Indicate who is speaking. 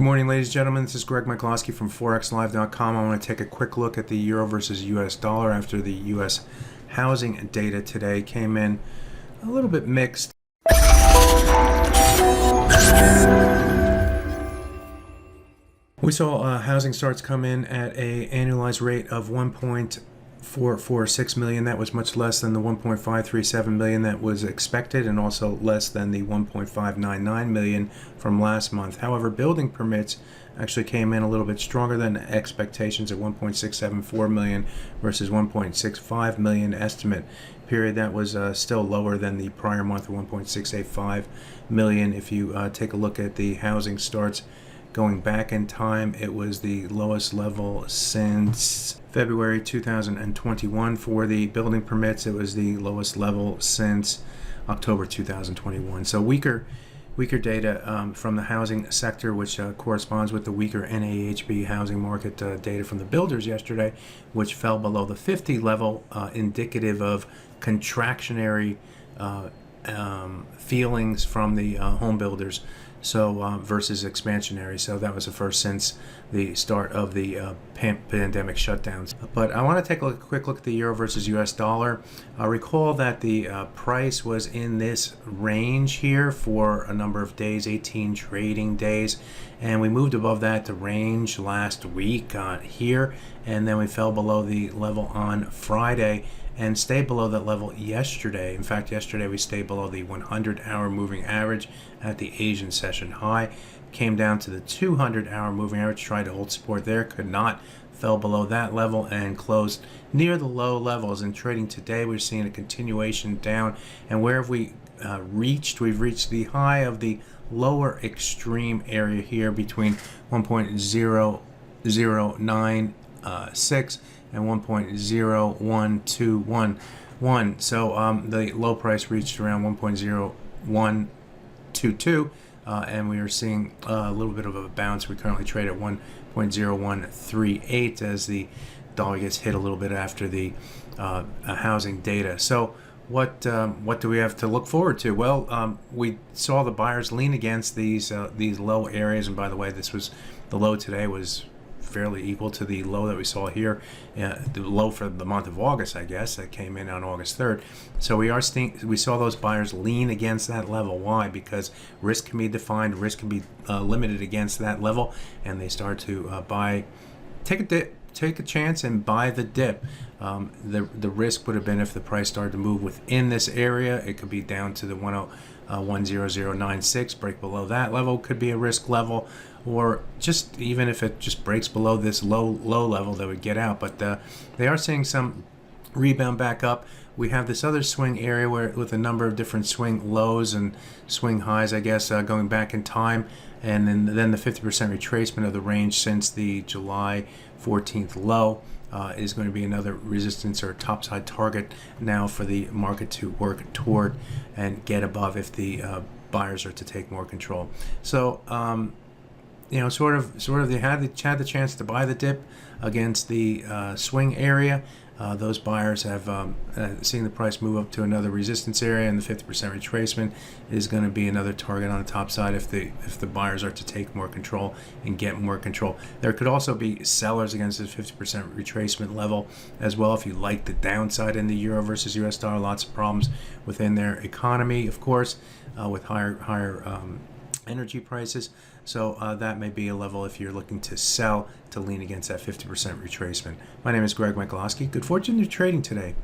Speaker 1: Good morning, ladies and gentlemen. This is Greg McCloskey from ForexLive.com. I want to take a quick look at the euro versus US dollar after the US housing data today came in a little bit mixed. We saw housing starts come in at an annualized rate of 1.446 million. That was much less than the 1.537 million that was expected, and also less than the 1.599 million from last month. However, building permits actually came in a little bit stronger than expectations at 1.674 million versus 1.65 million estimate period. That was still lower than the prior month of 1.685 million. If you take a look at the housing starts going back in time, it was the lowest level since February 2021. For the building permits, it was the lowest level since October 2021. So weaker data from the housing sector, which corresponds with the weaker NAHB housing market data from the builders yesterday, which fell below the 50 level, indicative of contractionary feelings from the home builders. So versus expansionary. So that was the first since the start of the pandemic shutdowns. But I want to take a quick look at the euro versus US dollar. Recall that the price was in this range here for a number of days, 18 trading days, and we moved above that to range last week here, and then we fell below the level on Friday and stayed below that level yesterday. In fact, yesterday we stayed below the 100-hour moving average at the Asian session high. Came down to the 200-hour moving average, tried to hold support there, could not, fell below that level and closed near the low levels. In trading today, we're seeing a continuation down, and where have we reached? We've reached the high of the lower extreme area here between 1.0096 and 1.01211. So the low price reached around 1.0122, and we are seeing a little bit of a bounce. We currently trade at 1.0138 as the dollar gets hit a little bit after the housing data. So what do we have to look forward to? Well, we saw the buyers lean against these low areas, and by the way, the low today was fairly equal to the low that we saw here, the low for the month of August, I guess, that came in on August 3rd. So we saw those buyers lean against that level. Why? Because risk can be defined, risk can be limited against that level, and they start to buy, take a chance and buy the dip. The risk would have been if the price started to move within this area. It could be down to the 10096, break below that level could be a risk level, or just even if it just breaks below this low level, they would get out. But they are seeing some rebound back up. We have this other swing area with a number of different swing lows and swing highs, I guess, going back in time, and then the 50% retracement of the range since the July 14th low is going to be another resistance or topside target now for the market to work toward and get above if the buyers are to take more control. So sort of they had the chance to buy the dip against the swing area. Those buyers have seen the price move up to another resistance area, and the 50% retracement is going to be another target on the top side if the buyers are to take more control and get more control. There could also be sellers against this 50% retracement level as well if you like the downside in the euro versus US dollar. Lots of problems within their economy, of course, with higher energy prices. So that may be a level if you're looking to sell, to lean against that 50% retracement. My name is Greg McCloskey. Good fortune in trading today.